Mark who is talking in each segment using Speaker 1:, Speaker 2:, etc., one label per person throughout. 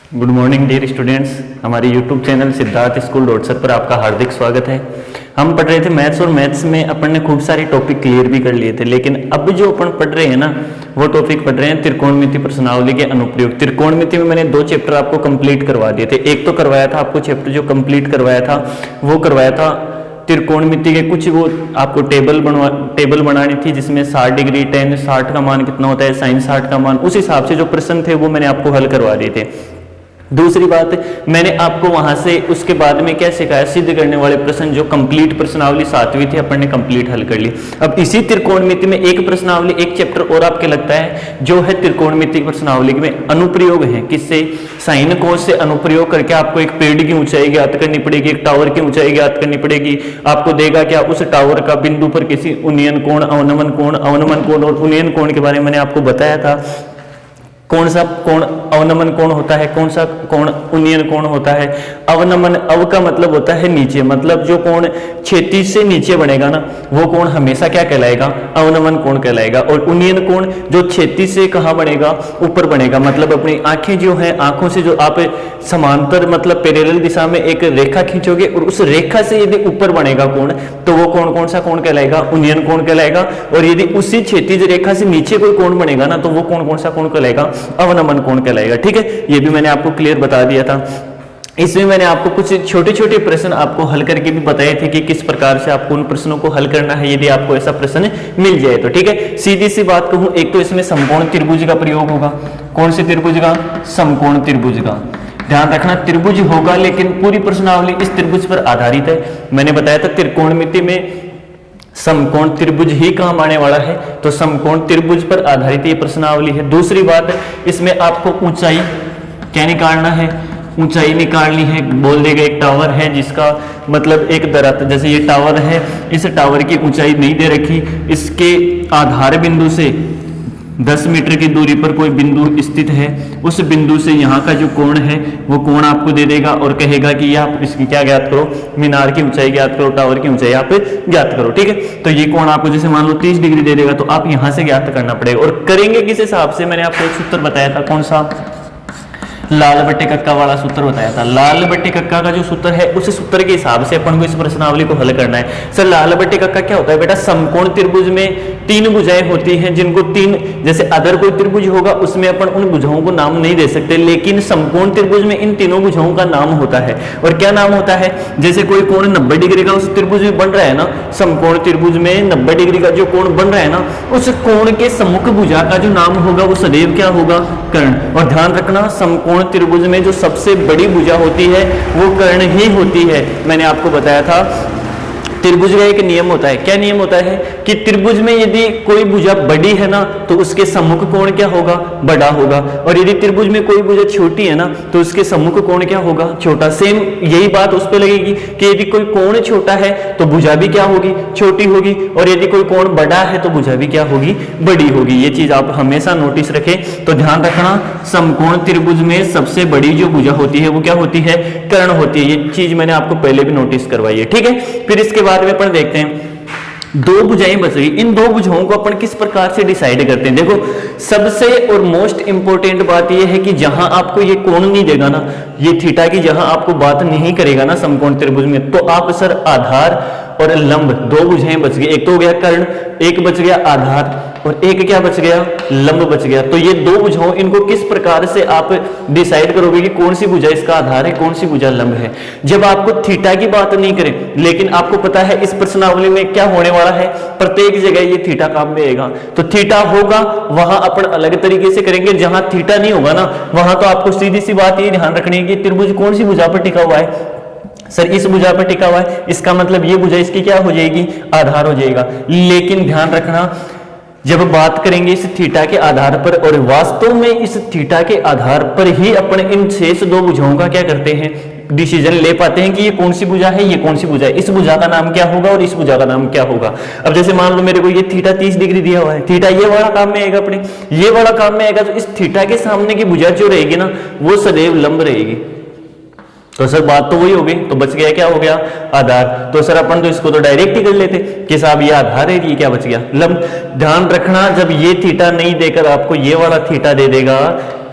Speaker 1: Good morning dear students. हमारे YouTube channel Siddharth school dot sir पर आपका हार्दिक स्वागत है। हम पढ़ रहे थे मैथ्स और मैथ्स में अपन ने खूब सारे टॉपिक क्लियर भी कर लिए थे, लेकिन अब जो अपन पढ़ रहे हैं ना वो टॉपिक पढ़ रहे हैं त्रिकोणमिति प्रश्नावली के अनुप्रयोग। त्रिकोणमिति में मैंने 2 चैप्टर आपको कंप्लीट करवा दिए थे। एक तो करवाया था आपको चैप्टर जो कंप्लीट करवाया था वो करवाया था त्रिकोणमिति के कुछ वो आपको टेबल बनानी थी जिसमें 60 डिग्री tan 60 का मान कितना होता है, sin 60 का मान, उस हिसाब से जो प्रश्न थे वो मैंने आपको हल करवा दिए थे। दूसरी बात, मैंने आपको वहां से उसके बाद में क्या सिखाया, सिद्ध करने वाले प्रश्न जो कंप्लीट प्रश्नावली 7वीं थी अपन ने कंप्लीट हल कर ली। अब इसी त्रिकोणमिति में एक प्रश्नावली एक चैप्टर और आपके लगता है जो है त्रिकोणमिति प्रश्नावली में अनुप्रयोग है। किससे? साइन कोस से अनुप्रयोग करके आपको एक पेड़ की ऊंचाई ज्ञात करनी पड़ेगी, एक टावर की ऊंचाई ज्ञात करनी पड़ेगी। आपको देगा क्या, उस टावर का बिंदु पर किसी उन्नयन कोण, अवनमन कोण और उन्नयन कोण के बारे में मैंने आपको बताया था। कौन सा कोण अवनमन कोण होता है, कौन सा कोण उन्नयन कोण होता है। अवनमन, अव का मतलब होता है नीचे, मतलब जो कोण क्षैतिज से नीचे बनेगा ना वो कोण हमेशा क्या कहलाएगा, अवनमन कोण कहलाएगा। और उन्नयन कोण जो क्षैतिज से कहाँ बनेगा, ऊपर बनेगा। मतलब अपनी आंखें जो है, आंखों से जो आप समांतर मतलब पैरेलल दिशा में एक रेखा खींचोगे और उस रेखा से यदि ऊपर बनेगा कोण तो वो कोण कौन सा कोण कहलाएगा, उन्नयन कोण कहलाएगा। और यदि उसी क्षैतिज रेखा से नीचे कोई कोण बनेगा ना तो वो कोण कौन सा कोण कहलाएगा, अवनमन कोण कहलाएगा। ठीक है, ये भी मैंने आपको क्लियर बता दिया था। इसमें मैंने आपको कुछ छोटे छोटे प्रश्न आपको हल करके भी बताए थे कि किस प्रकार से आपको उन प्रश्नों को हल करना है यदि आपको ऐसा प्रश्न मिल जाए तो। ठीक है, सीधी सी बात कहूं, एक तो इसमें समकोण त्रिभुज का प्रयोग होगा। कौन से त्रिभुज का? समकोण त्रिभुज का। ध्यान रखना त्रिभुज होगा, लेकिन पूरी प्रश्नावली इस त्रिभुज पर आधारित है। मैंने बताया था त्रिकोणमिति में समकोण त्रिभुज ही काम आने वाला है, तो समकोण त्रिभुज पर आधारित ये प्रश्नावली है। दूसरी बात, इसमें आपको ऊंचाई क्या निकालना है, ऊंचाई निकालनी है। बोल देगा एक टावर है जिसका मतलब एक दरख्त, जैसे ये टावर है, इस टावर की ऊंचाई नहीं दे रखी, इसके आधार बिंदु से 10 मीटर की दूरी पर कोई बिंदु स्थित है, उस बिंदु से यहाँ का जो कोण है वो कोण आपको दे देगा और कहेगा कि आप इसकी क्या ज्ञात करो, मीनार की ऊंचाई ज्ञात करो, टावर की ऊंचाई आप ज्ञात करो। ठीक है, तो ये कोण आपको जैसे मान लो 30 डिग्री दे देगा तो आप यहाँ से ज्ञात करना पड़ेगा। और करेंगे किस हिसाब से, मैंने आपको एक सूत्र बताया था, कौन सा, लाल बट्टे कक्का वाला सूत्र बताया था। लाल बट्टे कक्का का जो सूत्र है उस सूत्र के हिसाब से अपन को इस प्रश्नावली को हल करना है। सर लाल बट्टे कक्का क्या होता है बेटा? समकोण त्रिभुज में 3 भुजाएं होती हैं जिनको 3, जैसे अदर कोई त्रिभुज होगा उसमें अपन उन भुजाओं को नाम नहीं दे सकते, लेकिन समकोण त्रिभुज में इन तीनों भुजाओं का नाम होता है। और क्या नाम होता है? जैसे कोई कोण 90 डिग्री का उस त्रिभुज में बन रहा है ना, समकोण त्रिभुज में 90 डिग्री का जो कोण बन रहा है ना, उस कोण के सम्मुख भुजा का जो नाम होगा वो सदैव क्या होगा, कर्ण। और ध्यान रखना समकोण त्रिभुज में जो सबसे बड़ी भुजा होती है वो कर्ण ही होती है। मैंने आपको बताया था त्रिभुज का एक नियम होता है। क्या नियम होता है कि त्रिभुज में यदि कोई भुजा बड़ी है ना तो उसके सम्मुख कोण क्या होगा, बड़ा होगा। और यदि त्रिभुज में कोई भुजा छोटी है ना तो उसके सम्मुख कोण क्या होगा, छोटा। सेम यही बात उस पर लगेगी कि यदि कोई कोण छोटा है तो भुजा भी क्या होगी, छोटी होगी, और यदि कोई कोण बड़ा है तो भुजा भी क्या होगी, बड़ी होगी। ये चीज आप हमेशा नोटिस रखें। तो ध्यान रखना समकोण त्रिभुज में सबसे बड़ी जो भुजा होती है वो क्या होती है, कर्ण होती है। ये चीज मैंने आपको पहले भी नोटिस करवाई है। ठीक है, फिर इसके बाद में अपन देखते हैं 2 भुजाएं बच गई। इन 2 भुजाओं को अपन किस प्रकार से डिसाइड करते हैं? देखो सबसे और मोस्ट इंपोर्टेंट बात यह है कि जहां आपको ये कोण नहीं देगा ना, ये थीटा की जहां आपको बात नहीं करेगा ना समकोण त्रिभुज में, तो आप सर आधार और लंब 2 भुजाएं बच गई। एक तो हो गया कर्ण, एक बच गया आधार, और एक क्या बच गया, लंब बच गया। तो ये 2 भुजाओं, इनको किस प्रकार से आप डिसाइड करोगे कि कौन सी भुजा इसका आधार है, कौन सी भुजा लंब है? जब आपको थीटा की बात नहीं करें, लेकिन आपको पता है इस प्रश्नावली में क्या होने वाला है, प्रत्येक जगह ये थीटा काम में आएगा। तो थीटा होगा वहां अपन अलग तरीके से करेंगे, जहां थीटा नहीं होगा ना वहां तो आपको सीधी सी बात ये ध्यान रखनी है कि त्रिभुज कौन सी भुजा पर टिका हुआ है, सर इस भुजा पर टिका हुआ है, इसका मतलब ये भुजा इसकी क्या हो जाएगी, आधार हो जाएगा। लेकिन ध्यान रखना जब बात करेंगे इस थीटा के आधार पर, और वास्तव में इस थीटा के आधार पर ही अपन इन शेष 2 भुजाओं का क्या करते हैं, डिसीजन ले पाते हैं कि ये कौन सी भुजा है, ये कौन सी भुजा है, इस भुजा का नाम क्या होगा और इस भुजा का नाम क्या होगा। अब जैसे मान लो मेरे को ये थीटा 30 डिग्री दिया हुआ है, थीटा ये वाला काम में आएगा, अपने ये वाला काम में आएगा, तो इस थीटा के सामने की भुजा जो रहेगी ना वो सदैव लंब रहेगी। तो सर बात तो वही हो गई, तो बच गया क्या हो गया, आधार। तो सर अपन तो इसको तो डायरेक्ट ही कर लेते कि साहब ये आधार है, ये क्या बच गया, लंब। ध्यान रखना जब ये थीटा नहीं देकर आपको ये वाला थीटा दे देगा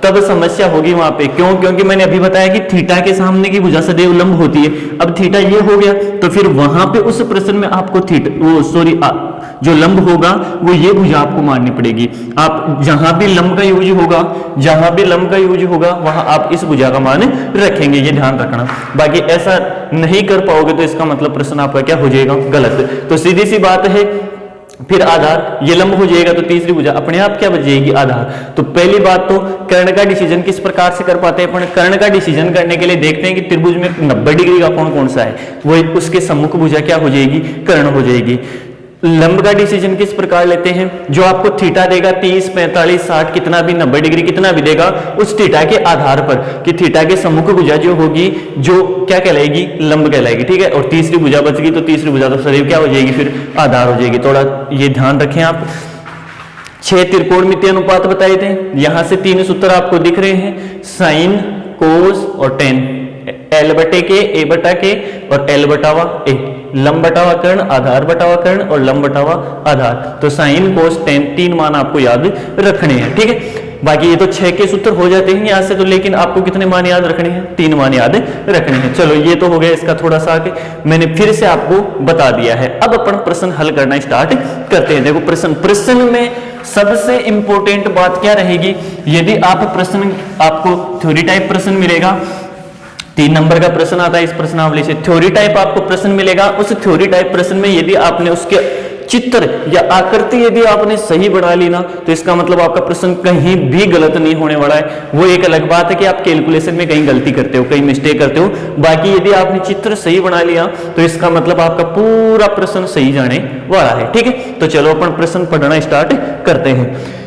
Speaker 1: तब समस्या होगी वहां पे। क्यों? क्योंकि मैंने अभी बताया कि थीटा के सामने की भुजा सदैव लंब होती है। अब थीटा ये हो गया तो फिर वहां पे उस प्रश्न में आपको जो लंब होगा वो ये भुजा आपको माननी पड़ेगी। आप जहां भी लंब का यूज होगा, जहां भी लंब का यूज होगा वहां आप इस भुजा का मान रखेंगे, ये ध्यान रखना। बाकी ऐसा नहीं कर पाओगे तो इसका मतलब प्रश्न आपका क्या हो जाएगा? गलत। तो सीधी सी बात है, फिर आधार ये लंब हो जाएगा तो तीसरी भुजा अपने आप क्या बच जाएगी? आधार। तो पहली बात तो कर्ण का डिसीजन किस प्रकार से कर पाते हैं अपन? कर्ण का डिसीजन करने के लिए देखते हैं कि त्रिभुज में 90 डिग्री का कोण कौन सा है, वो उसके सम्मुख भुजा क्या हो जाएगी? कर्ण हो जाएगी। लंब का डिसीजन किस प्रकार लेते हैं? जो आपको थीटा देगा 30, 45, 60 कितना भी, 90 डिग्री कितना भी देगा, उस थीटा के आधार पर कि थीटा के सम्मुख भुजा जो होगी जो क्या कहलाएगी? लंब कहलाएगी। ठीक है, और तीसरी भुजा बच गई तो तीसरी भुजा तो सदैव क्या हो जाएगी? फिर आधार हो जाएगी। थोड़ा ये ध्यान रखें आप। 6 त्रिकोणमितीय अनुपात बताए थे, यहां से 3 सूत्र आपको दिख रहे हैं, साइन, कोस और टेन। एल बटे के, ए बटा के और एल बटावा ए। लंब बटावा कर्ण, आधार बटावा कर्ण और लंब बटावा आधार। तो साइन, कोस, टेन 3 मान आपको याद रखने हैं। ठीक है, बाकी ये तो 6 के सूत्र हो जाते हैं यहां से तो, लेकिन आपको कितने मान याद रखने हैं? 3 मान याद रखने हैं। चलो ये तो हो गया इसका थोड़ा सा आगे, मैंने फिर से आपको बता दिया है। अब अपन प्रश्न हल करना स्टार्ट करते हैं। देखो प्रश्न में सबसे इंपॉर्टेंट बात क्या रहेगी? यदि आप प्रश्न, आपको थ्योरी टाइप प्रश्न मिलेगा, 3 नंबर का प्रश्न आता है इस प्रश्नावली से, थ्योरी टाइप आपको प्रश्न मिलेगा। उस थ्योरी टाइप प्रश्न में यदि आपने उसके चित्र या आकृति यदि आपने सही बना ली ना, तो इसका मतलब आपका प्रश्न कहीं भी गलत नहीं होने वाला है। वो एक अलग बात है कि आप कैलकुलेशन में कहीं गलती करते हो, कहीं मिस्टेक करते हो, बाकी यदि आपने चित्र सही बना लिया तो इसका मतलब आपका पूरा प्रश्न सही जाने वाला है। ठीक है, तो चलो अपन प्रश्न पढ़ना स्टार्ट करते हैं।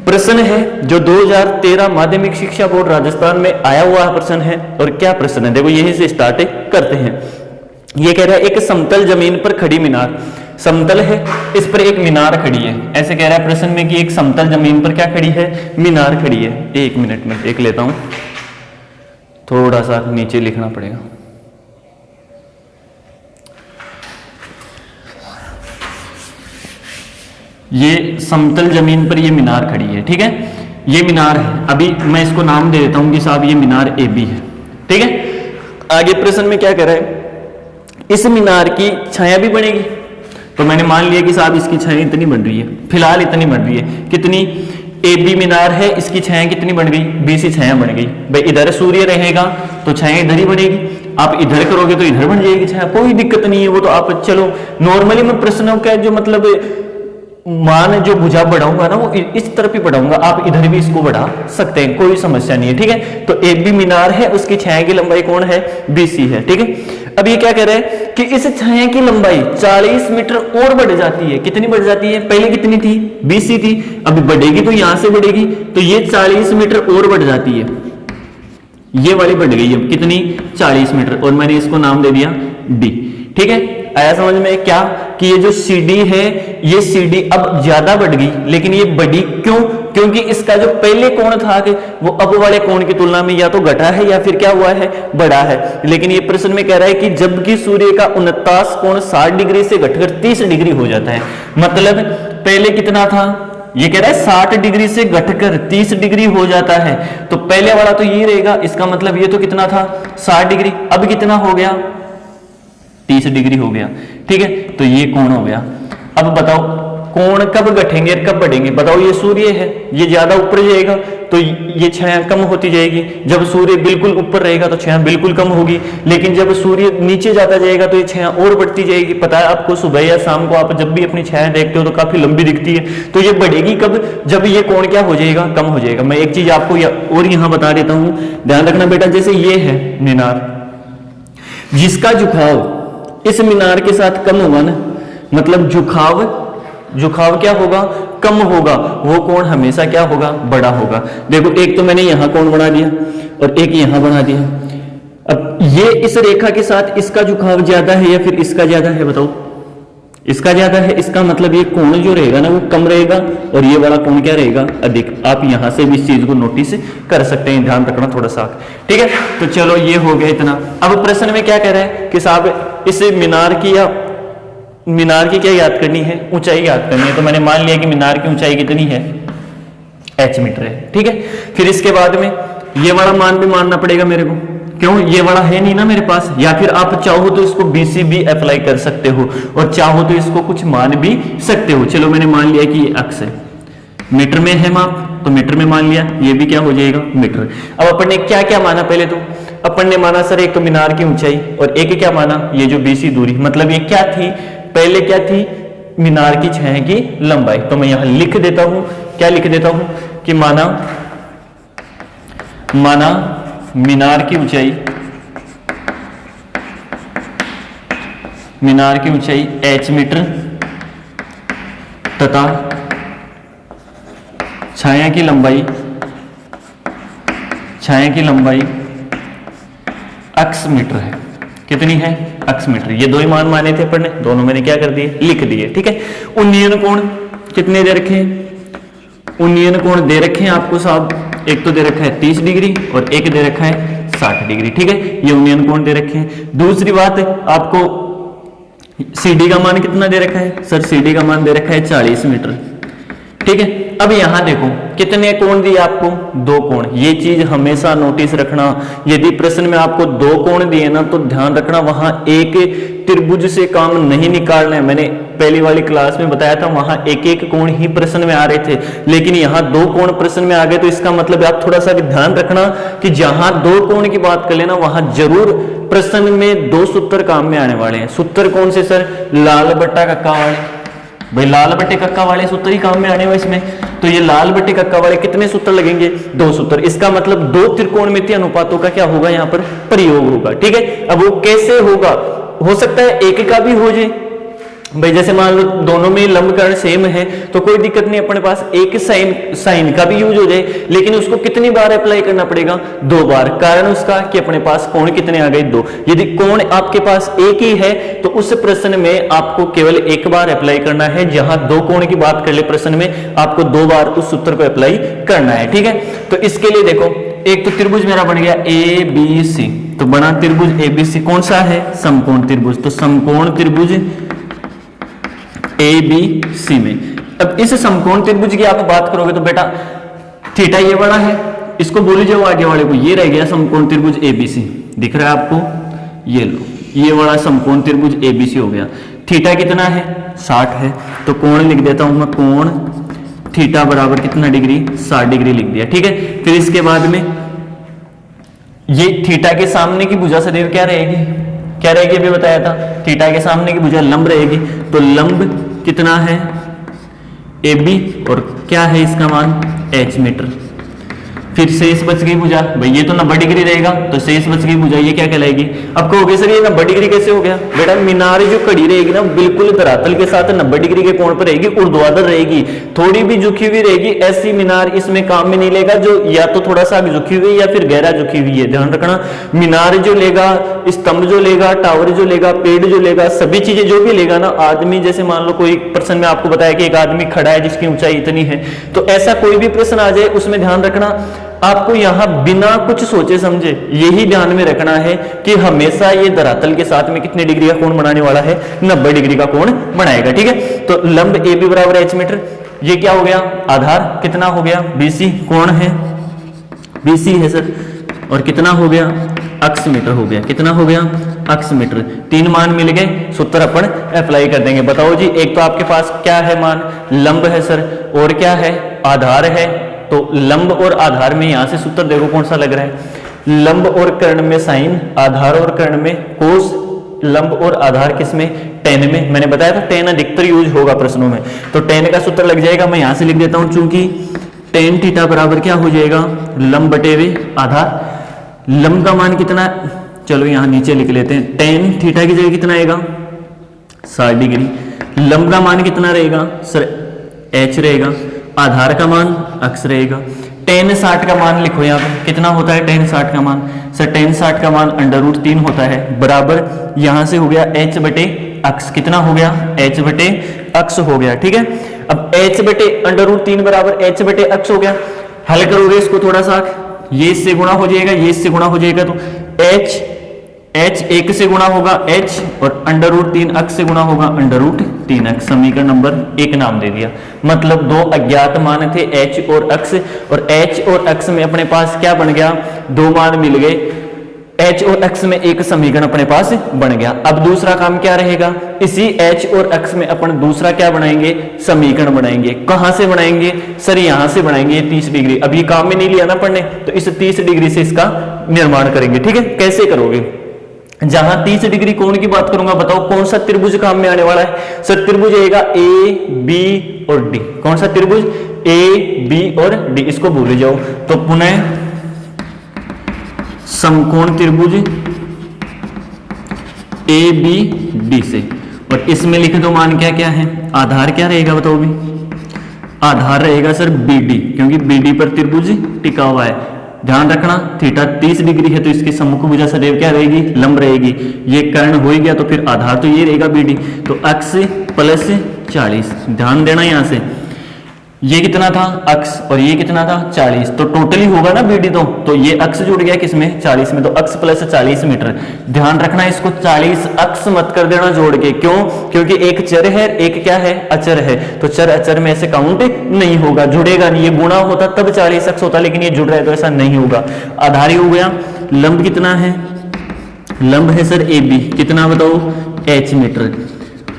Speaker 1: प्रश्न है जो 2013 माध्यमिक शिक्षा बोर्ड राजस्थान में आया हुआ प्रश्न है। और क्या प्रश्न है? देखो यहीं से स्टार्ट करते हैं। ये कह रहा है एक समतल जमीन पर खड़ी मीनार, समतल है, इस पर एक मीनार खड़ी है। ऐसे कह रहा है प्रश्न में कि एक समतल जमीन पर क्या खड़ी है? मीनार खड़ी है। 1 मिनट में एक लेता हूं, थोड़ा सा नीचे लिखना पड़ेगा। ये समतल जमीन पर ये मीनार खड़ी है। ठीक है, ये मीनार है। अभी मैं इसको नाम दे देता हूं कि साहब ये मीनार ए बी है। ठीक है, आगे प्रश्न में क्या कह रहा है? इस मीनार की छाया भी बनेगी। तो मैंने मान लिया कि साहब इसकी छाया इतनी बन रही है, फिलहाल इतनी बन रही है। कितनी? ए बी मीनार है, इसकी छाया कितनी बन गई? बी सी छाया बन गई। भाई इधर सूर्य रहेगा तो छाया इधर ही बनेगी, आप इधर करोगे तो इधर बन जाएगी छाया, कोई दिक्कत नहीं है। वो तो आप चलो नॉर्मली मैं प्रश्नों का जो मतलब मान जो भुजा बढ़ाऊंगा ना वो इस तरफ ही बढ़ाऊंगा, आप इधर भी इसको बढ़ा सकते हैं, कोई समस्या नहीं है। ठीक है, तो ए बी मीनार है, उसकी छाया की लंबाई कौन है? बी सी है। ठीक है, अब ये क्या कह रहा है कि इस छाया की लंबाई 40 मीटर और बढ़ जाती है। कितनी बढ़ जाती है? पहले कितनी थी? 20 थी, अभी बढ़ेगी तो यहां से बढ़ेगी, तो ये 40 मीटर और बढ़ जाती है। ये वाली बढ़ गई है कितनी? 40 मीटर, और मैंने इसको नाम दे दिया डी। ठीक है, आया समझ में? क्या कि ये जो CD है, ये CD अब ज्यादा बढ़ गई, लेकिन ये बढ़ी क्यों? क्योंकि इसका जो पहले कोण था कि वो अब वाले कोण की तुलना में या तो घटा है या फिर क्या हुआ है? बढ़ा है। लेकिन ये प्रश्न में कह रहा है कि जबकि सूर्य का 49 कोण 60 डिग्री से घटकर 30 डिग्री हो जाता है, मतलब पहले कितना था? ये कह रहा है 60 डिग्री से घटकर 30 डिग्री हो जाता है, तो पहले वाला तो ये रहेगा, इसका मतलब ये तो कितना था? 60 डिग्री, अब कितना हो गया? 30 डिग्री हो गया। ठीक है, तो ये कोण हो गया। अब बताओ कोण कब घटेंगे और कब बढ़ेंगे? बताओ, ये सूर्य है, ये ज्यादा ऊपर जाएगा तो ये छाया कम होती जाएगी। जब सूर्य बिल्कुल ऊपर रहेगा तो छाया बिल्कुल कम होगी, लेकिन जब सूर्य नीचे जाता जाएगा तो ये छाया और बढ़ती जाएगी। पता है आपको, सुबह या शाम को आप जब भी अपनी छाया देखते हो तो काफी लंबी दिखती है, तो ये बढ़ेगी कब? जब ये कोण क्या हो जाएगा? कम हो जाएगा। मैं एक चीज आपको और यहां बता देता हूं, ध्यान रखना बेटा। जैसे ये है मीनार, जिसका झुकाव इस मीनार के साथ कम होगा ना, मतलब झुकाव क्या होगा? कम होगा, वो कोण हमेशा क्या होगा? बड़ा होगा। देखो एक तो मैंने यहां कोण बना दिया और एक यहां बना दिया। अब ये इस रेखा के साथ इसका झुकाव ज्यादा है या फिर इसका ज्यादा है? बताओ, इसका ज्यादा है, इसका मतलब ये कोण जो रहेगा ना वो कम रहेगा और ये वाला कोण क्या रहेगा? अधिक। आप यहां से भी इस चीज को नोटिस कर सकते हैं, ध्यान रखना थोड़ा सा। ठीक है, तो चलो ये हो गया इतना। अब प्रश्न में क्या कह रहा है कि साहब इस मीनार की क्या याद करनी है? ऊंचाई याद करनी है। तो मैंने मान लिया कि मीनार की ऊंचाई कितनी है? h मीटर है, ठीक है। फिर इसके बाद में ये वाला मान भी मानना पड़ेगा मेरे को, क्यों, ये वाला है नहीं ना मेरे पास। या फिर आप चाहो तो इसको BC भी अप्लाई कर सकते हो और चाहो तो इसको कुछ मान भी सकते हो। चलो मैंने मान लिया कि ये अक्स है, मीटर में है माप, तो मीटर में मान लिया, ये भी क्या हो जाएगा, मीटर। अब अपन ने क्या क्या माना, पहले तो अपन ने माना सर एक तो मीनार की ऊंचाई और एक क्या माना, ये जो BC दूरी, मतलब ये क्या थी, पहले क्या थी, मीनार की छाया की लंबाई। तो मैं यहां लिख देता हूं, क्या लिख देता हूं कि माना मीनार की ऊंचाई, मीनार की ऊंचाई h मीटर तथा छाया की लंबाई अक्स मीटर है। कितनी है, अक्स मीटर। ये दो ही मान माने थे अपन ने, दोनों मैंने क्या कर दिए, लिख दिए, ठीक है। उन्नयन कोण कितने दे रखे हैं, उन्नयन कोण दे रखे हैं आपको साहब, एक तो दे रखा है 30 डिग्री और एक दे रखा है 60 डिग्री, ठीक है। ये उन्नयन कोण दे रखे हैं। दूसरी बात आपको CD का मान कितना दे रखा है, सर CD का मान दे रखा है 40 मीटर, ठीक है। अब यहां देखो कितने कोण दिए आपको, दो कोण। ये चीज हमेशा नोटिस रखना, यदि प्रश्न में आपको दो कोण दिए ना तो ध्यान रखना वहां एक त्रिभुज से काम नहीं निकालना है। मैंने पहली वाली क्लास में बताया था वहां एक एक कोण ही प्रश्न में आ रहे थे, लेकिन यहां दो कोण प्रश्न में आ गए, तो इसका मतलब आप थोड़ा सा भी ध्यान रखना कि जहां दो कोण की बात कर लेना वहां जरूर प्रश्न में दो सूत्र काम में आने वाले हैं। सूत्र कौन से सर, लाल बट्टा कक्का वाले, भाई लाल बट्टे कक्का वाले सूत्र ही काम में आने वाले इसमें। तो ये लाल बट्टे कक्का वाले कितने सूत्र लगेंगे, दो सूत्र। इसका मतलब दो त्रिकोणमितीय अनुपातों का क्या होगा, यहाँ पर प्रयोग होगा, ठीक है। अब वो कैसे होगा, हो सकता है एक का भी हो जाए, भाई जैसे मान लो दोनों में लंबकर्ण सेम है तो कोई दिक्कत नहीं, अपने पास एक साइन का भी यूज हो जाए, लेकिन उसको कितनी बार अप्लाई करना पड़ेगा, 2 बार। कारण उसका कि अपने पास कोण कितने आ गए, 2। यदि कोण आपके पास एक ही है तो उस प्रश्न में आपको केवल एक बार अप्लाई करना है, जहां दो कोण की बात कर ले प्रश्न में आपको 2 बार उस सूत्र को अप्लाई करना है, ठीक है। तो इसके लिए देखो, एक तो त्रिभुज मेरा बन गया ABC, तो बना त्रिभुज ABC, कौन सा है, समकोण त्रिभुज। तो समकोण त्रिभुज ABC में, अब इस समकोण त्रिभुज की आप बात करोगे तो बेटा थीटा ये बड़ा है, इसको बोली जाओ आगे वाले को, ये रह गया समकोण त्रिभुज ABC, दिख रहा है आपको, ये लो, ये वाला समकोण त्रिभुज ABC हो गया। थीटा कितना है, 60 है, तो कोण लिख देता हूं मैं, कोण थीटा बराबर कितना डिग्री, 60 डिग्री लिख दिया, ठीक है। फिर इसके बाद में ये थीटा के सामने की भुजा सदैव क्या रहेगी, क्या रहेगी, अभी बताया था, थीटा के सामने की भुजा लंब रहेगी, तो लंब कितना है AB और क्या है इसका मान h मीटर। फिर शेष बच गई भुजा, भाई ये तो 90 डिग्री रहेगा, तो शेष बच गई भुजा, ये क्या कहलाएगी। अब कहोगे सर ये 90 डिग्री कैसे हो गया, बेटा मीनार जो कड़ी रहेगी ना बिल्कुल धरातल के साथ 90 डिग्री के कोण पर रहेगी, ऊर्ध्वाधर रहेगी, थोड़ी भी झुकी हुई रहेगी, ऐसी मीनार इसमें काम में नहीं लेगा, जो या तो थोड़ा सा झुकी हुई या फिर गहरा झुकी हुई है। ध्यान रखना, मीनार जो लेगा, स्तंभ जो लेगा, टावर जो लेगा, पेड़ जो लेगा, सभी चीजें जो भी लेगा ना, आदमी जैसे मान लो कोई प्रश्न में आपको बताया कि एक आदमी खड़ा है जिसकी ऊंचाई इतनी है, तो ऐसा कोई भी प्रश्न आ जाए उसमें ध्यान रखना आपको यहां बिना कुछ सोचे समझे यही ध्यान में रखना है कि हमेशा ये धरातल के साथ में कितने डिग्री का कोण बनाने वाला है, 90 डिग्री का कोण बनाएगा, ठीक है। तो लंब AB बराबर h मीटर, ये क्या हो गया, आधार कितना हो गया BC, कोण है BC है सर, और कितना हो गया, अक्स मीटर हो गया, कितना हो गया, अक्स मीटर। 3 मान मिल गए, सूत्र अपन अप्लाई कर देंगे। बताओ जी, एक तो आपके पास क्या है मान, लंब है सर, और क्या है, आधार है। तो लंब और आधार में यहां से सूत्र देखो कौन सा लग रहा है, लंब और कर्ण में साइन, आधार और कर्ण में कोस, लंब और आधार किस में, टेन में। मैंने बताया था टेन अधिकतर यूज होगा प्रश्नों में, तो टेन का सूत्र लग जाएगा। मैं यहां से लिख देता हूं, चूंकि टेन थीटा बराबर क्या हो जाएगा, लंब बटे वे आधार। लंब का मान कितना, चलो यहां नीचे लिख लेते हैं, टेन थीटा की जगह कितना आएगा, 60 डिग्री। लंब का मान कितना रहेगा सर, h रहेगा, आधार का मान अक्स रहेगा। टेन 60 का मान लिखो यहाँ पे, कितना होता है टेन 60 का मान, सर टेन 60 का मान √3 होता है, बराबर यहां से हो गया h बटे अक्स, कितना हो गया, h बटे अक्स हो गया, ठीक है। अब h बटे √3 बराबर h बटे अक्स हो गया। हल करोगे इसको थोड़ा सा, ये इससे गुणा हो जाएगा, ये इससे गुणा हो जाएगा, तो h h 1 से गुणा होगा h और अंडर रूट 3 x से गुणा होगा अंडर रूट 3x। समीकरण नंबर 1 नाम दे दिया। मतलब दो अज्ञात मान थे h और x, और h और x में अपने पास क्या बन गया, दो मान मिल गए। h और x में एक समीकरण अपने पास बन गया। अब दूसरा काम क्या रहेगा, इसी h और x में अपन दूसरा क्या बनाएंगे, समीकरण बनाएंगे। कहां से बनाएंगे सर, यहां से बनाएंगे। 30 डिग्री अब ये काम में नहीं लिया ना पढ़ने, तो इस 30 डिग्री से इसका निर्माण करेंगे। ठीक है, कैसे करोगे, जहां 30 डिग्री कोण की बात करूंगा, बताओ कौन सा त्रिभुज काम में आने वाला है। सर त्रिभुज आएगा ए बी और डी। कौन सा त्रिभुज, ए बी और डी, इसको भूल जाओ। तो पुनः समकोण त्रिभुज ए बी डी से, और इसमें लिख दो मान क्या क्या है, आधार क्या रहेगा बताओ भी, आधार रहेगा सर बी डी, क्योंकि बी डी पर त्रिभुज टिका हुआ है। ध्यान रखना थीटा 30 डिग्री है तो इसकी सम्मुख भुजा सदैव क्या रहेगी, लंब रहेगी। ये कर्ण हो गया तो फिर आधार तो ये रहेगा बीडी। तो x प्लस 40, ध्यान देना यहां से, ये कितना था x और ये कितना था 40, तो टोटली होगा ना बीडी। तो ये x जुड़ गया किसमें, 40 में, तो x प्लस 40 मीटर। ध्यान रखना इसको 40 x मत कर देना जोड़ के, क्यों, क्योंकि एक चर है एक क्या है, अचर है। तो चर अचर में ऐसे काउंट नहीं होगा, जुड़ेगा नहीं। ये गुणा होता तब 40 x होता, लेकिन ये जुड़ रहा है तो ऐसा नहीं होगा। आधार ही हो गया। लंब कितना है, लंब है सर ए बी, कितना बताओ h मीटर,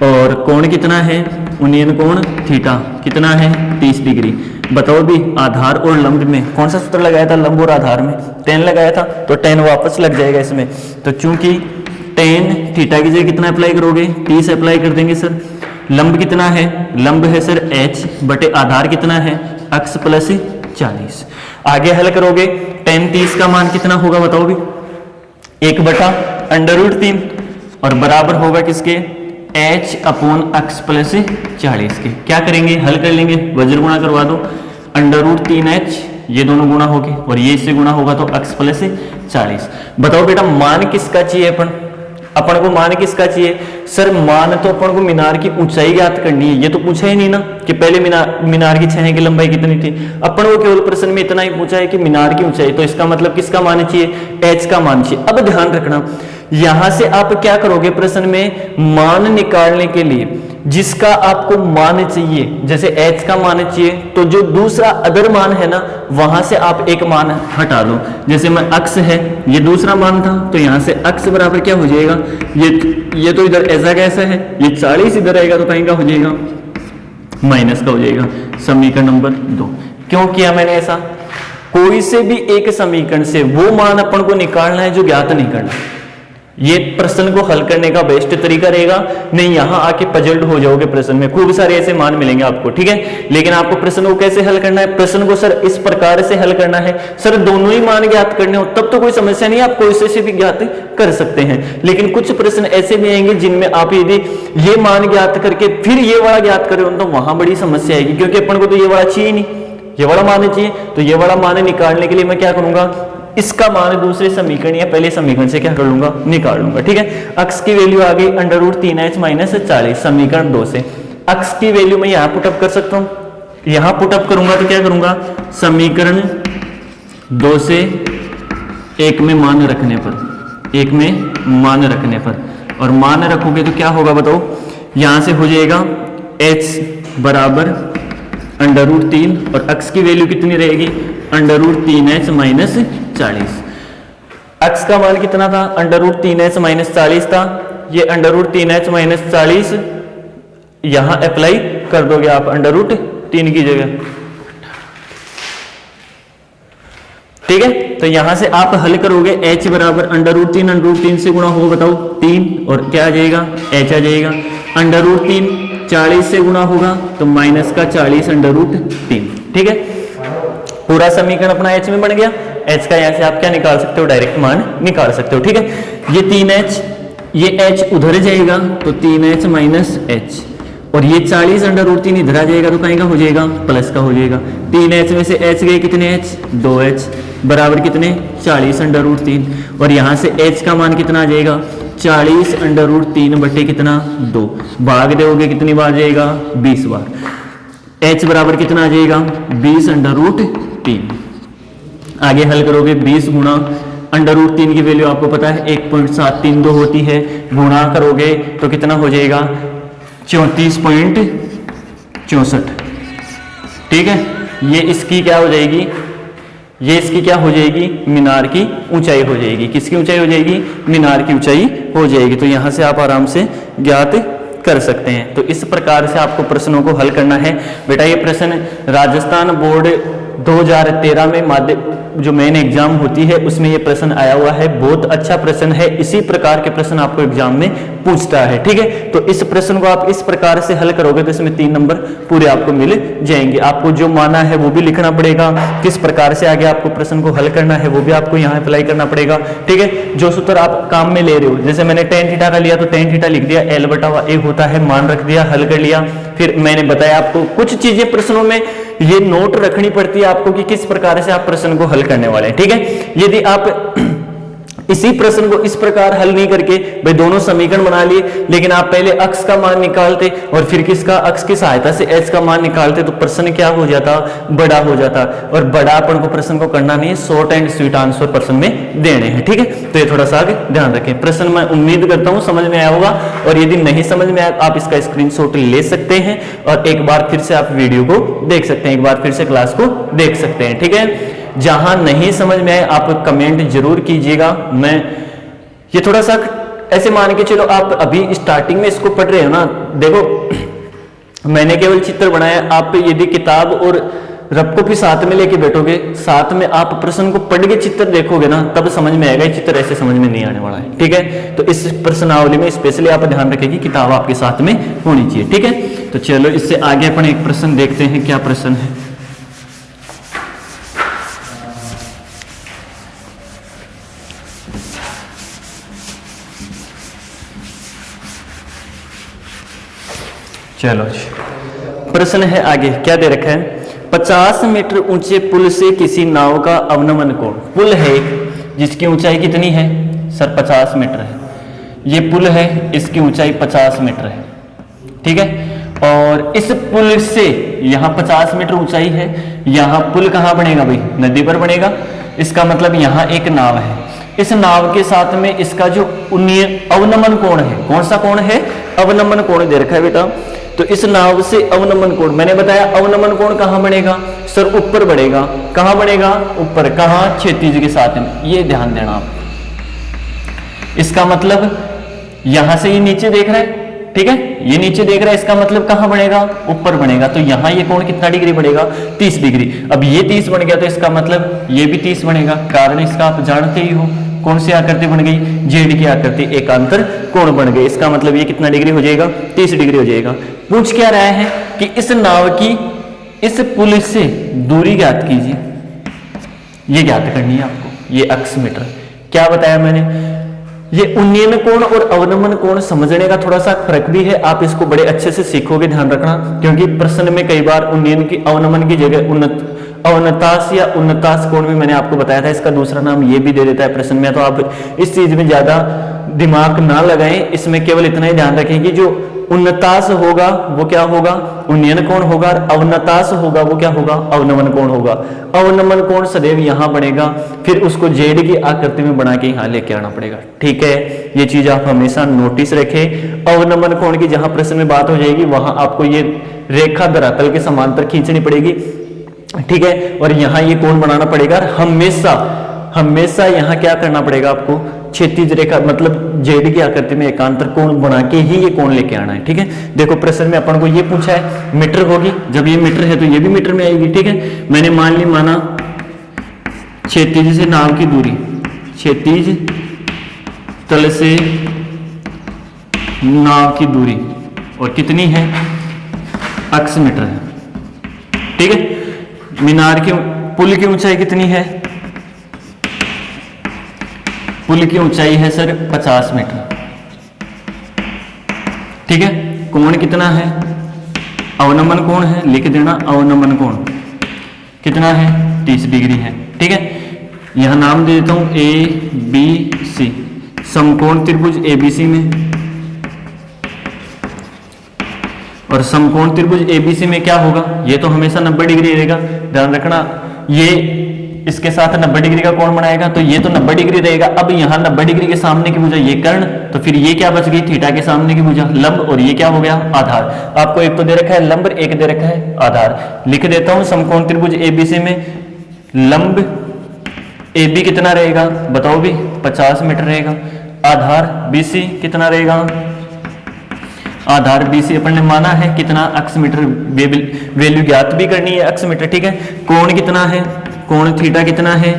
Speaker 1: और कोण कितना है, उन्नयन कोण थीटा कितना है 30 डिग्री। बताओ भी आधार और लंब में कौन सा सूत्र लगाया था, लंब और आधार में tan लगाया था, तो tan वापस लग जाएगा इसमें। तो चूंकि tan थीटा की जगह कितना अप्लाई करोगे, 30 अप्लाई कर देंगे सर। लंब कितना है, लंब है सर h बटे आधार कितना है x प्लस 40। आगे हल करोगे tan 30 का मान कितना होगा बताओ भी, 1 बटा अंडर रूट 3, और बराबर होगा किसके, h अपॉन x प्लस 40 के। क्या करेंगे, हल कर लेंगे, वज्र गुणा करवा दो, अंडर रूट 3h ये दोनों गुणा होगे और ये इससे गुणा होगा तो x प्लस 40। बताओ बेटा मान किसका चाहिए, अपन को मान किसका चाहिए। सर मान तो अपन को मीनार की ऊंचाई ज्ञात करनी है, ये तो पूछा ही नहीं ना कि पहले मीनार की छाया की लंबाई कितनी थी। अपन को केवल प्रश्न में इतना ही पूछा है कि मीनार की ऊंचाई, तो इसका मतलब किसका मान चाहिए, h का मान चाहिए। अब ध्यान रखना यहां से आप क्या करोगे, प्रश्न में मान निकालने के लिए जिसका आपको मान चाहिए, जैसे h का मान चाहिए, तो जो दूसरा अदर मान है ना, वहां से आप एक मान हटा लो। जैसे मैं x है, ये दूसरा मान था, तो यहां से x बराबर क्या हो जाएगा, ये तो इधर ऐसा कैसा है, ये 40 इधर आएगा तो कहीं का हो जाएगा, माइनस का हो जाएगा। समीकरण नंबर 2। क्यों किया मैंने ऐसा, कोई से भी एक समीकरण से वो मान अपन को निकालना है जो ज्ञात नहीं करना। ये प्रश्न को हल करने का बेस्ट तरीका रहेगा, नहीं यहां आके पजल्ड हो जाओगे। प्रश्न में खूब सारे ऐसे मान मिलेंगे आपको, ठीक है, लेकिन आपको प्रश्न को कैसे हल करना है, प्रश्न को सर इस प्रकार से हल करना है, सर दोनों ही मान ज्ञात करने हो तब तो कोई समस्या नहीं, आप कोई से भी ज्ञात कर सकते हैं। लेकिन कुछ प्रश्न ऐसे भी आएंगे जिनमें आप यदि ये मान ज्ञात करके फिर ये वाला ज्ञात करें तो वहां बड़ी समस्या आएगी, क्योंकि अपन को तो ये वाला चाहिए नहीं, ये वाला मान चाहिए। तो ये वाला मान निकालने के लिए मैं क्या करूंगा, इसका मान दूसरे समीकरण या पहले समीकरण से क्या कर लूंगा, निकाल लूंगा। ठीक है, x की वैल्यू आ गई अंडर रूट 3h माइनस 40 समीकरण 2 से। x की वैल्यू मैं यहां पुटअप कर सकता हूं, यहां पुटअप करूंगा तो क्या करूंगा, समीकरण 2 से 1 में मान रखने पर, 1 में मान रखने पर, और मान रखोगे तो क्या होगा बताओ, यहां से हो जाएगा h बराबर अंडर रूट 3 और x की वैल्यू कितनी रहेगी, under root 3h minus 40। x का मान कितना था, अंडर रूट 3h माइनस 40 था। ये अंडर रूट 3h माइनस 40 यहां अप्लाई कर दोगे आप अंडर रूट 3 की जगह, ठीक है। तो यहां से आप हल करोगे, h बराबर अंडर रूट 3, अंडर रूट 3 से गुणा होगा बताओ 3, और क्या आ जाएगा, h आ जाएगा। अंडर रूट 3 40 से गुणा होगा तो माइनस का 40 अंडर रूट 3, ठीक है। पूरा समीकरण अपना h में बन गया। h का यहां से आप क्या निकाल सकते हो, डायरेक्ट मान निकाल सकते हो, ठीक है। ये 3h, ये h उधर जाएगा तो 3h माइनस h, और ये 40 अंडर रूट 3 इधर आ जाएगा तो कहीं का हो जाएगा, प्लस का हो जाएगा। 3h में से h गए कितने h, 2h बराबर कितने 40 अंडर रूट 3, और यहां से h का मान कितना आ जाएगा, 40 अंडर रूट 3 बटे कितना 2, भाग दोगे कितनी बार जाएगा, 20 बार। h बराबर कितना आ जाएगा, 20 अंडर रूट 3। आगे हल करोगे 20 गुणा अंडर रूट 3 की वैल्यू आपको पता है 1.732 होती है, गुणा करोगे तो कितना हो जाएगा 34.64। ठीक है, ये इसकी क्या हो जाएगी, ये इसकी क्या हो जाएगी, मीनार की ऊंचाई हो जाएगी। किसकी ऊंचाई हो जाएगी, मीनार की ऊंचाई हो जाएगी। तो यहां से आप आराम से ज्ञात कर सकते हैं। तो इस प्रकार से आपको प्रश्नों को हल करना है। बेटा ये प्रश्न राजस्थान बोर्ड 2013 में माध्यमिक जो मेन एग्जाम होती है उसमें ये प्रश्न आया हुआ है। बहुत अच्छा प्रश्न है, इसी प्रकार के प्रश्न आपको एग्जाम में पूछता है। ठीक है, तो इस प्रश्न को आप इस प्रकार से हल करोगे तो इसमें 3 नंबर पूरे आपको मिल जाएंगे। आपको जो माना है वो भी लिखना पड़ेगा, किस प्रकार से आगे आपको प्रश्न को हल करना है वो भी आपको यहाँ अप्लाई करना पड़ेगा। ठीक है, जो सूत्र आप काम में ले रहे हो, जैसे मैंने tan थीटा का लिया तो tan थीटा लिख दिया, L/A होता है, मान रख दिया, हल कर लिया। फिर मैंने बताया आपको कुछ चीजें प्रश्नों में ये नोट रखनी पड़ती है आपको कि किस प्रकार से आप प्रश्न को हल करने वाले हैं। ठीक है, यदि आप इसी प्रश्न को इस प्रकार हल नहीं करके भाई दोनों समीकरण बना लिए, लेकिन आप पहले अक्स का मान निकालते और फिर किसका, अक्स की सहायता से एच का मान निकालते, तो प्रश्न क्या हो जाता, बड़ा हो जाता। और बड़ा अपन को प्रश्न को करना नहीं है, शॉर्ट एंड स्वीट आंसर प्रश्न में देने हैं। ठीक है, तो ये थोड़ा सा आगे ध्यान रखें। प्रश्न मैं उम्मीद करता हूं समझ में आया होगा, और यदि नहीं समझ में आया आप इसका स्क्रीनशॉट ले सकते हैं और एक बार फिर से आप वीडियो को देख सकते हैं, एक बार फिर से क्लास को देख सकते हैं। ठीक है, जहां नहीं समझ में आए आप कमेंट जरूर कीजिएगा। मैं ये थोड़ा सा ऐसे मान के चलो, आप अभी स्टार्टिंग में इसको पढ़ रहे हो ना, देखो मैंने केवल चित्र बनाया, आप यदि किताब और रब को भी साथ में लेके बैठोगे, साथ में आप प्रश्न को पढ़ के चित्र देखोगे ना, तब समझ में आएगा। चित्र ऐसे समझ में नहीं आने वाला है। ठीक है, तो इस प्रश्नावली में स्पेशली आप ध्यान रखें कि किताब आपके साथ में होनी चाहिए। ठीक है, तो चलो इससे आगे अपन एक प्रश्न देखते हैं, क्या प्रश्न है। चलो प्रश्न है आगे, क्या दे रखा है, 50 मीटर ऊंचे पुल से किसी नाव का अवनमन कोण। पुल है एक जिसकी ऊंचाई कितनी है सर, 50 मीटर है। ये पुल है, इसकी ऊंचाई 50 मीटर है। ठीक है, और इस पुल से यहां 50 मीटर ऊंचाई है, यहां पुल कहां बनेगा भाई, नदी पर बनेगा। इसका मतलब यहां एक नाव है, इस नाव के साथ में इसका जो अवनमन कोण है, कौन सा कोण है, अवनमन कोण दे रखा है बेटा। तो इस नाव से अवनमन कोण, मैंने बताया अवनमन कोण कहां बनेगा सर, ऊपर बढ़ेगा। कहां बनेगा, ऊपर। कहां, क्षैतिज के साथ में। ये ध्यान देना आप। इसका मतलब यहां से ये नीचे देख रहा है, ठीक है, ये नीचे देख रहा है, इसका मतलब कहां बनेगा, ऊपर बनेगा। तो यहां ये कोण कितना डिग्री बढ़ेगा, 30 डिग्री। अब ये 30 बन गया तो इसका मतलब ये भी 30 बनेगा। कारण इसका आप जानते ही हो, कौन सी आकृति बन गई, जेड की आकृति, एकांतर कोण बन गई। इसका मतलब ये कितना डिग्री हो जाएगा, 30 डिग्री हो जाएगा। पूछ क्या रहा है कि इस नाव की इस पुल से दूरी ज्ञात कीजिए, ये ज्ञात करनी है आपको। ये अक्स मीटर क्या बताया मैंने, ये उन्नयन कोण और अवनमन कोण समझने का थोड़ा सा फर्क भी है, आप इसको बड़े अच्छे से सीखोगे, ध्यान रखना। क्योंकि प्रश्न में कई बार उन्नयन की अवनमन की जगह अवनतास या उन्नतास कोण भी मैंने आपको बताया था, इसका दूसरा नाम ये भी दे देता है प्रश्न में। तो आप इस चीज में ज्यादा दिमाग ना लगाएं, इसमें केवल इतना ही ध्यान रखें कि जो उन्नतास होगा वो क्या होगा, उन्नयन कोण होगा, और अवनतास होगा वो क्या होगा, अवनमन कोण होगा। अवनमन कोण सदैव यहां बनेगा, फिर उसको जेड की आकृति में बना के यहां लेके आना पड़ेगा। ठीक है, ये चीज आप हमेशा नोटिस रखें। अवनमन कोण की जहां प्रश्न में बात हो जाएगी वहां आपको ये रेखा धरातल के समांतर खींचनी पड़ेगी। ठीक है, और यहां ये कोण बनाना पड़ेगा। हमेशा हमेशा यहां क्या करना पड़ेगा आपको, क्षैतिज रेखा मतलब जेड की आकृति में एकांतर कोण बना के ही ये कोण लेके आना है। ठीक है, देखो प्रश्न में अपन को ये पूछा है मीटर होगी, जब ये मीटर है तो ये भी मीटर में आएगी। ठीक है, मैंने मान ली माना क्षैतिज से नाव की दूरी, क्षैतिज तल से नाव की दूरी और कितनी है, अक्स मीटर है। ठीक है, मीनार की पुल की ऊंचाई कितनी है, पुल की ऊंचाई है सर 50 मीटर। ठीक है, कोण कितना है, अवनमन कोण है, लिख देना अवनमन कोण कितना है, 30 डिग्री है। ठीक है, यहां नाम दे देता हूं ABC, समकोण त्रिभुज ABC में, और समकोण त्रिभुज ABC में क्या होगा, ये तो हमेशा 90 डिग्री रहेगा। ध्यान रखना, ये इसके साथ 90 डिग्री का कोण बनाएगा, तो ये तो 90 डिग्री रहेगा। अब यहाँ 90 डिग्री के सामने की भुजा ये कर्ण, तो फिर ये क्या बच गई, थीटा के सामने की भुजा लंब, और ये क्या हो गया, आधार। आपको एक तो दे रखा है लंब, एक दे रखा है आधार। लिख देता हूं, समकोण त्रिभुज एबीसी में लंब AB कितना रहेगा, बताओ भी, 50 मीटर रहेगा। आधार BC कितना रहेगा, आधार BC अपन ने माना है कितना, अक्ष मीटर, वैल्यू ज्ञात भी करनी है, अक्ष मीटर, ठीक है। कोण कितना है, कोण थीटा कितना है,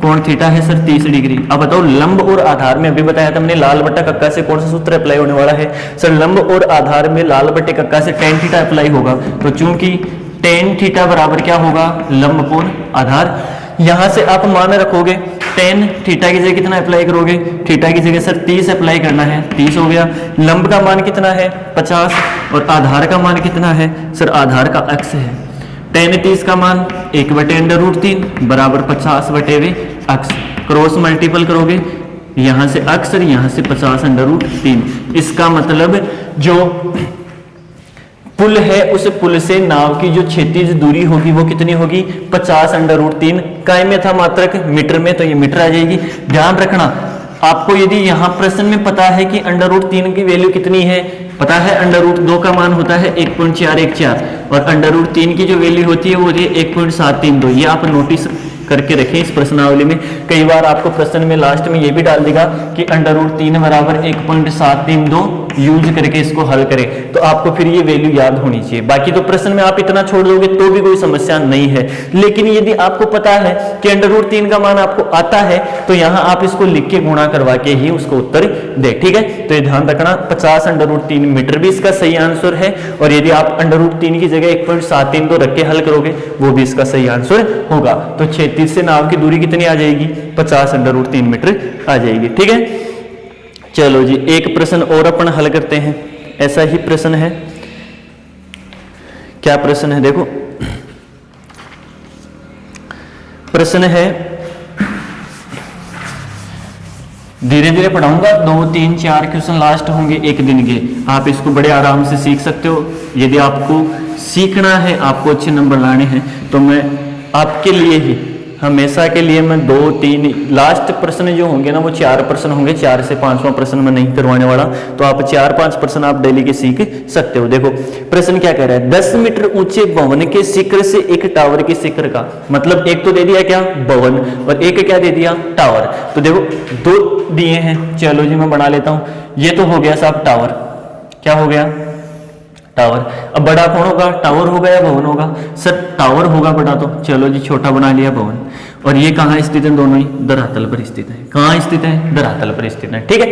Speaker 1: कोण थीटा है सर 30 डिग्री। अब बताओ लंब और आधार में, अभी बताया था हमने लाल बट्टा कक्का से कौन सा सूत्र अप्लाई होने वाला है सर, लंब और आधार में लाल बट्टे कक्का से tan थीटा अप्लाई होगा। तो चूंकि tan थीटा बराबर क्या होगा, लंब कोण आधार। यहां से आप मान रखोगे tan थीटा की जगह कितना अप्लाई करोगे, थीटा की जगह सर 30 अप्लाई करना है, 30 हो गया। लंब का मान कितना है 50, और आधार का मान कितना है सर, आधार का अक्ष है tan 30 का मान 1/√3 बराबर 50/वे अक्ष। क्रॉस मल्टीपल करोगे, यहां से अक्ष और यहां से 50/√3। इसका मतलब जो पुल है उस पुल से नाव की जो क्षैतिज दूरी होगी वो कितनी होगी, 50/√3। काय में था मात्रक मीटर में, तो ये मीटर आ जाएगी। ध्यान रखना, आपको यदि यहाँ प्रश्न में पता है कि √3 की वैल्यू कितनी है, पता है √2 का मान होता है 1.414, और √3 की जो वैल्यू होती है वो होती है 1.732। ये आप नोटिस करके रखें इस प्रश्नावली में। कई बार आपको प्रश्न में लास्ट में ये भी डाल देगा कि √3 बराबर 1.732 यूज करके इसको हल करें, तो आपको फिर ये वैल्यू याद होनी चाहिए। बाकी तो प्रश्न में आप इतना छोड़ दोगे तो भी कोई समस्या नहीं है, लेकिन यदि आपको पता है कि √3 का मान आपको आता है तो यहाँ आप इसको लिख के गुणा करवा के ही उसको उत्तर दे, ठीक है। तो ये ध्यान रखना, 50/√3 मीटर भी इसका सही आंसर है, और यदि आप √3 की जगह 1.732 रख के हल करोगे वो भी इसका सही आंसर होगा। तो 36 से नाव की दूरी कितनी आ जाएगी, 50/√3 मीटर आ जाएगी, ठीक है। चलो जी, एक प्रश्न और अपन हल करते हैं, ऐसा ही प्रश्न है। क्या प्रश्न है, देखो प्रश्न है, धीरे धीरे पढ़ाऊंगा, 2, 3, 4 क्वेश्चन लास्ट होंगे एक दिन के। आप इसको बड़े आराम से सीख सकते हो। यदि आपको सीखना है, आपको अच्छे नंबर लाने हैं, तो मैं आपके लिए ही हमेशा के लिए मैं 2, 3 लास्ट प्रश्न जो होंगे ना वो 4 प्रश्न होंगे, 4 से 5वां प्रश्न मैं नहीं करवाने वाला, तो आप 4-5 प्रश्न आप डेली के सीख सकते हो। देखो प्रश्न क्या कह रहा है, 10 मीटर ऊंचे भवन के शिखर से एक टावर के शिखर का, मतलब एक तो दे दिया क्या, भवन, और एक क्या दे दिया, टावर। तो देखो 2 दिए हैं, चलो जी मैं बना लेता हूं। ये तो हो गया साहब टावर, क्या हो गया, टावर। अब बड़ा कौन होगा, टावर होगा या भवन होगा, सर टावर होगा बड़ा, तो चलो जी छोटा बना लिया भवन। और ये कहाँ स्थित है, दोनों ही धरातल पर स्थित है। कहाँ स्थित है, धरातल पर स्थित है, ठीक है।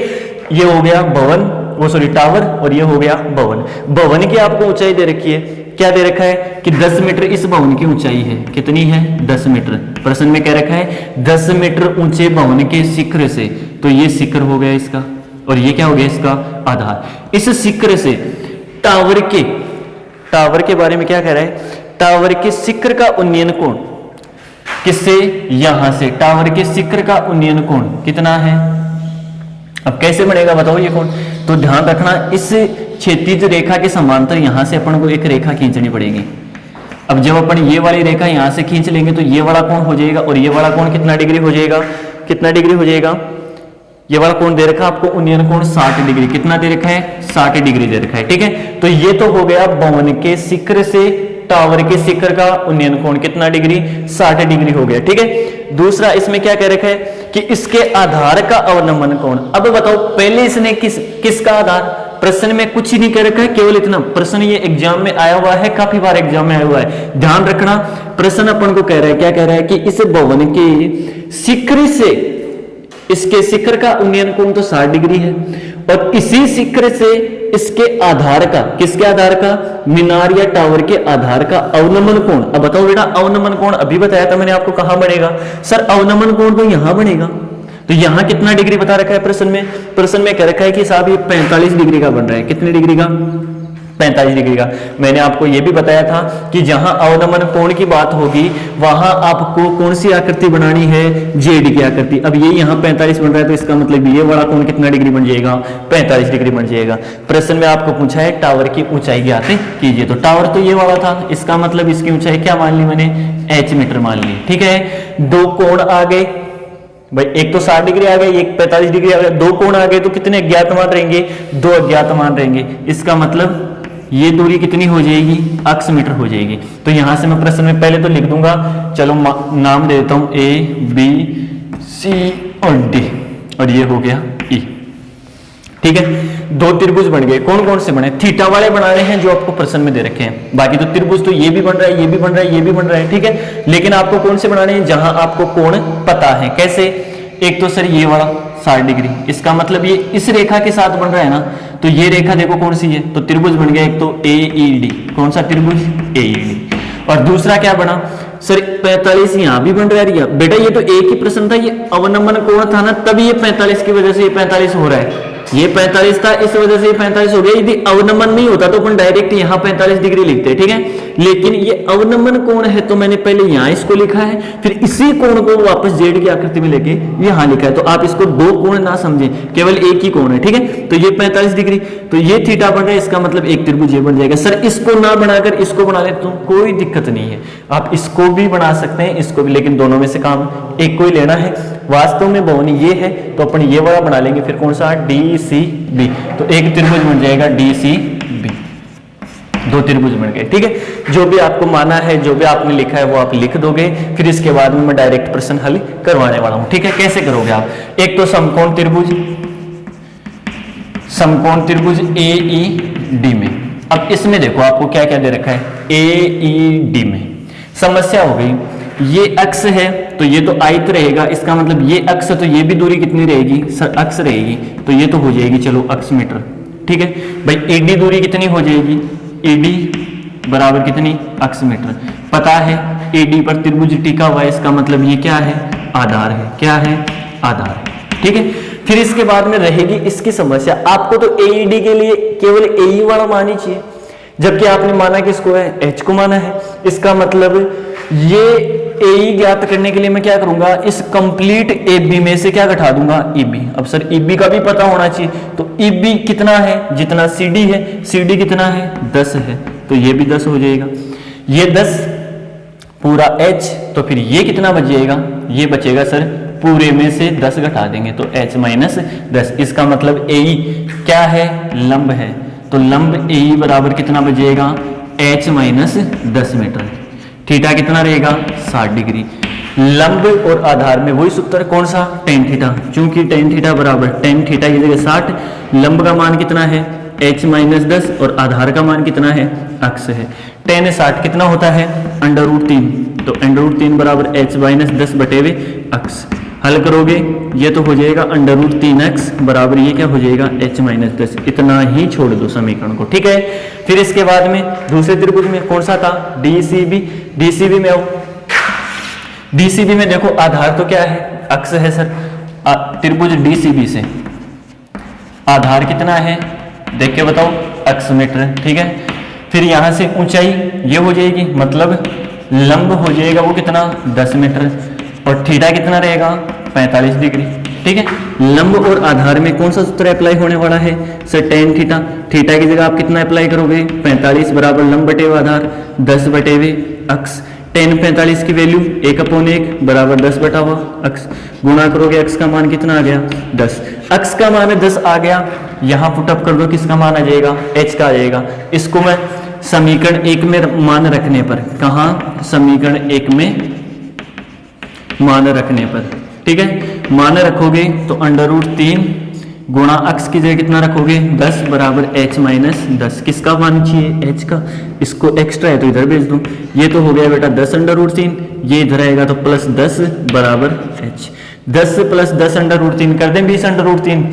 Speaker 1: ये हो गया भवन, वो सॉरी टावर, और ये हो गया भवन। भवन की आपको ऊंचाई दे रखी है, क्या दे रखा है कि 10 मीटर इस भवन की ऊंचाई है, कितनी है, 10 मीटर। प्रश्न में कह रखा है 10 मीटर ऊंचे भवन के शिखर से, तो ये शिखर हो गया इसका, और ये क्या हो गया इसका आधार। इस शिखर से टावर के बारे में क्या कह रहा है, टावर के शिखर का उन्नयन कोण, किससे, यहां से टावर के शिखर का उन्नयन कोण कितना है। अब कैसे बनेगा बताओ ये कोण, तो ध्यान रखना, इस क्षैतिज रेखा के समांतर यहां से अपन को एक रेखा खींचनी पड़ेगी। अब जब अपन ये वाली रेखा यहां से खींच लेंगे तो ये वाला कोण हो जाएगा, और ये वाला कोण कितना डिग्री हो जाएगा, कितना डिग्री हो जाएगा, ये वाला कोण दे रखा है आपको उन्नयन कोण 60 डिग्री, कितना दे रखा है, 60 डिग्री दे रखा है, ठीक है। तो ये तो हो गया भवन के शिखर से टावर के शिखर का उन्नयन कोण कितना डिग्री, 60 डिग्री हो गया, ठीक है। दूसरा इसमें क्या कह रखा है कि इसके आधार का अवनमन कोण। अब बताओ पहले इसने किसका आधार, प्रश्न में कुछ ही नहीं कह रखा है, केवल इतना। प्रश्न ये एग्जाम में आया हुआ है, काफी बार एग्जाम में आया हुआ है, ध्यान रखना। प्रश्न अपन को कह रहा है, क्या कह रहा है कि इस भवन के शिखर से, इसके शिखर का उन्नयन कोण तो 60 डिग्री है, और इसी शिखर से इसके आधार का, किसके आधार का, मीनार या टावर के आधार का अवनमन कोण। अब बताओ बेटा अवनमन कोण अभी बताया था मैंने आपको, कहां बनेगा सर, अवनमन कोण तो यहां बनेगा। तो यहां कितना डिग्री बता रखा है प्रश्न में, प्रश्न में कह रखा है कि साहब ये 45 डिग्री का बन रहा है, कितने डिग्री का, 45 डिग्री का। मैंने आपको यह भी बताया था कि जहां अवनमन कोण की बात होगी वहां आपको कौन सी आकृति बनानी है, जेड की आकृति। अब ये यहां 45 बन रहा है, तो इसका मतलब ये वाला कोण कितना डिग्री बन जाएगा, 45 डिग्री बन जाएगा। प्रश्न में आपको पूछा है टावर की ऊंचाई ज्ञात कीजिए, तो टावर तो ये वाला था, इसका मतलब इसकी ऊंचाई क्या मान ली मैंने, h मीटर मान ली, ठीक है। दो कोण आ गए भाई, एक तो 60 डिग्री आ गई, एक 45 डिग्री आ गई, दो कोण आ गए तो कितने अज्ञात मान रहेंगे, दो अज्ञात मान रहेंगे। इसका मतलब ये दूरी कितनी हो जाएगी, अक्ष मीटर हो जाएगी। तो यहां से मैं प्रश्न में पहले तो लिख दूंगा, चलो नाम दे देता हूं ए बी सी और डी, और ये हो गया ई। ठीक है, दो त्रिभुज बन गए। कौन कौन से बने, थीटा वाले बना रहे हैं जो आपको प्रश्न में दे रखे हैं। बाकी तो त्रिभुज तो ये भी बन रहा है, ये भी बन रहा है, ये भी बन रहा है। ठीक है, लेकिन आपको कौन से बनाने हैं जहां आपको कोण पता है। कैसे, एक तो सर ये वाला 60 डिग्री, इसका मतलब ये इस रेखा के साथ बन रहा है ना, तो ये रेखा देखो कौन सी है, तो त्रिभुज बन गया एक तो AED। कौन सा त्रिभुज, AED। और दूसरा क्या बना सर, 45 यहां भी बन रहा है। बेटा ये तो एक ही प्रश्न था, ये अवनमन कोण था ना, तभी ये 45 की वजह से ये 45 हो रहा है। ये 45 था, इस वजह से ये 45 हो गया। यदि अवनमन नहीं होता तो अपन डायरेक्ट यहाँ 45 डिग्री लिखते हैं। ठीक है, लेकिन ये अवनमन कोण है तो मैंने पहले यहाँ इसको लिखा है, फिर इसी कोण को वापस जेड की आकृति में लेके यहाँ लिखा है। तो आप इसको दो कोण ना समझें, केवल एक ही कोण है। ठीक है, तो ये 45 डिग्री, तो ये थीटा बन रहा है, इसका मतलब एक त्रिभुज ये बन जाएगा। सर इसको ना बनाकर इसको बना ले तो कोई दिक्कत नहीं है, आप इसको भी बना सकते हैं, इसको भी, लेकिन दोनों में से काम एक को ही लेना है। वास्तव में भवन ये है तो अपन ये वाला बना लेंगे, फिर कौन सा, DCB। तो एक त्रिभुज बन जाएगा DCB, दो त्रिभुज बन गए। ठीक है, जो भी आपको माना है, जो भी आपने लिखा है वो आप लिख दोगे, फिर इसके बाद में मैं डायरेक्ट प्रश्न हल करवाने वाला हूं। ठीक है, कैसे करोगे आप, एक तो समकोण त्रिभुज, समकोण त्रिभुज AED में। अब इसमें देखो आपको क्या क्या दे रखा है, AED में समस्या हो गई, ये अक्ष है तो ये तो आयत रहेगा, इसका मतलब ये अक्ष तो ये भी दूरी कितनी रहेगी सर, अक्ष रहेगी, तो ये तो हो जाएगी चलो अक्ष मीटर। ठीक है भाई, AD दूरी कितनी हो जाएगी, AD बराबर कितनी, अक्ष मीटर। पता है AD पर त्रिभुज टिका हुआ है, इसका मतलब ये क्या है, आधार है। क्या है, आधार है। ठीक है, फिर इसके बाद में रहेगी इसकी समस्या। आपको तो AED के लिए केवल AE वाला मान ही चाहिए, जबकि आपने माना किसको है, H को माना है। इसका मतलब ये AE ज्ञात करने के लिए मैं क्या करूंगा, इस कंप्लीट AB में से क्या घटा दूंगा, EB। अब सर EB का भी पता होना चाहिए, तो EB कितना है, जितना CD है, CD कितना है, 10 है, तो ये भी 10 हो जाएगा। ये 10 पूरा H, तो फिर ये कितना बच जाएगा, ये बचेगा सर पूरे में से 10 घटा देंगे तो H माइनस 10। इसका मतलब AE क्या है, लंब है, तो लंब AE बराबर कितना बचेगा, H माइनस 10 मीटर। थीटा कितना रहेगा, 60 डिग्री। लंब और आधार में वही सूत्र, कौन सा, टेन थीटा। चूंकि टेन थीटा बराबर टेन थीटा की जगह 60, लंब का मान कितना है, H माइनस 10, और आधार का मान कितना है, अक्ष है। टेन 60 कितना होता है, √3, तो √3 बराबर H माइनस 10 बटे हुए अक्ष। हल करोगे ये तो हो जाएगा √3x बराबर ये क्या हो जाएगा, H माइनस 10। इतना ही छोड़ दो समीकरण को। ठीक है, फिर इसके बाद में दूसरे त्रिभुज में कौन सा था, DCB। DCB में आओ, DCB में देखो आधार तो क्या है, अक्ष है सर। त्रिभुज DCB से आधार कितना है देख के बताओ, अक्ष मीटर। ठीक है, फिर यहां से ऊंचाई ये हो जाएगी, मतलब लंब हो जाएगा वो कितना, 10 मीटर, और थीटा कितना रहेगा, 45 डिग्री। ठीक है, लंब और आधार में कौन सा सूत्र अप्लाई होने वाला है सर, टेन थीटा। थीटा की जगह आप कितना अप्लाई करोगे, 45 बराबर लंब बटे हुए आधार 10 बटे हुए अक्ष। टेन 45 की वैल्यू 1/1 बराबर 10 बटा हुआ अक्ष। गुणा करोगे, अक्ष का मान कितना आ गया, 10। अक्ष का मान 10 आ गया, यहां पुटअप कर दो, किसका मान आ जाएगा, H का आ जाएगा। इसको मैं समीकरण 1 में मान रखने पर, कहा समीकरण 1 में मान रखने पर, ठीक है, मान रखोगे तो √3 गुणा अक्ष की जगह कितना रखोगे, 10 बराबर H माइनस 10। किसका मान चाहिए, H का। इसको एक्स्ट्रा है तो इधर भेज दूं, ये तो हो गया बेटा 10 √3, ये इधर आएगा तो प्लस 10 बराबर H। 10 प्लस 10 √3 कर दें 20 √3।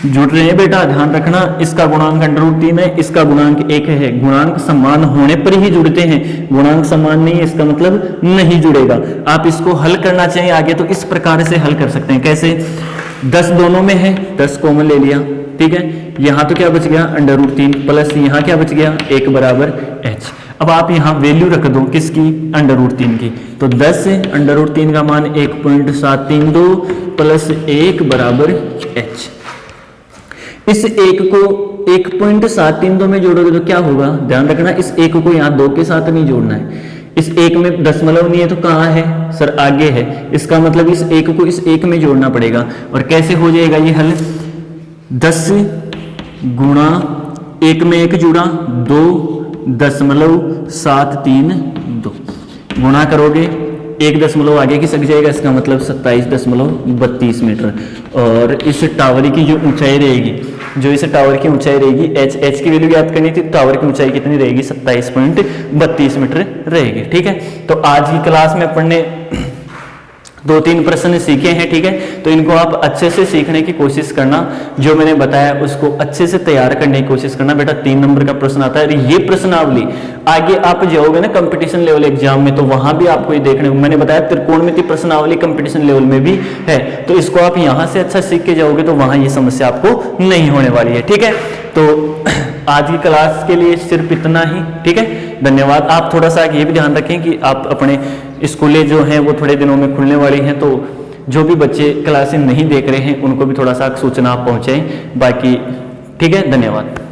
Speaker 1: जुड़ रहे हैं बेटा, ध्यान रखना, इसका गुणांक √3 है, इसका गुणांक 1 है। गुणांक समान होने पर ही जुड़ते हैं, गुणांक समान नहीं है इसका मतलब नहीं जुड़ेगा। आप इसको हल करना चाहिए आगे तो इस प्रकार से हल कर सकते हैं। कैसे, 10 दोनों में है, 10 कॉमन ले लिया। ठीक है, यहां तो क्या बच गया, √3 प्लस यहां क्या बच गया, 1 बराबर H। अब आप यहां वैल्यू रख दो किसकी, √3 की, तो 10 से √3 का मान 1.732 प्लस 1 बराबर H। इस 1 को 1.732 में जोड़ोगे तो क्या होगा, ध्यान रखना, इस 1 को यहाँ 2 के साथ नहीं जोड़ना है, इस एक में दशमलव नहीं है तो कहाँ है सर, आगे है। इसका मतलब इस एक को इस एक में जोड़ना पड़ेगा। और कैसे हो जाएगा ये हल, 10 गुणा एक में एक जुड़ा 2.732 गुणा करोगे 1 दशमलव आगे की सक जाएगा, इसका मतलब 27.32 मीटर। और इस टावर की जो ऊंचाई रहेगी, जो इस टावर की ऊंचाई रहेगी एच की वैल्यू याद करनी थी, टावर की ऊंचाई कितनी रहेगी 27.32 मीटर रहेगी। ठीक है, तो आज की क्लास में अपन ने 2-3 प्रश्न सीखे हैं। ठीक है, तो इनको आप अच्छे से सीखने की कोशिश करना, जो मैंने बताया उसको अच्छे से तैयार करने की कोशिश करना। बेटा 3 नंबर का प्रश्न आता है, ये प्रश्नावली आगे आप जाओगे ना कंपटीशन लेवल एग्जाम में, तो वहां भी आपको ये देखने को, मैंने बताया त्रिकोणमिति प्रश्नावली कंपटीशन लेवल में भी है, तो इसको आप यहां से अच्छा सीख के जाओगे तो वहां ये समस्या आपको नहीं होने वाली है। ठीक है, तो आज की क्लास के लिए सिर्फ इतना ही। ठीक है, धन्यवाद। आप थोड़ा सा ये भी ध्यान रखें कि आप अपने स्कूलें जो हैं वो थोड़े दिनों में खुलने वाली हैं, तो जो भी बच्चे क्लासें नहीं देख रहे हैं उनको भी थोड़ा सा सूचना आप पहुंचाएं। बाकी ठीक है, धन्यवाद।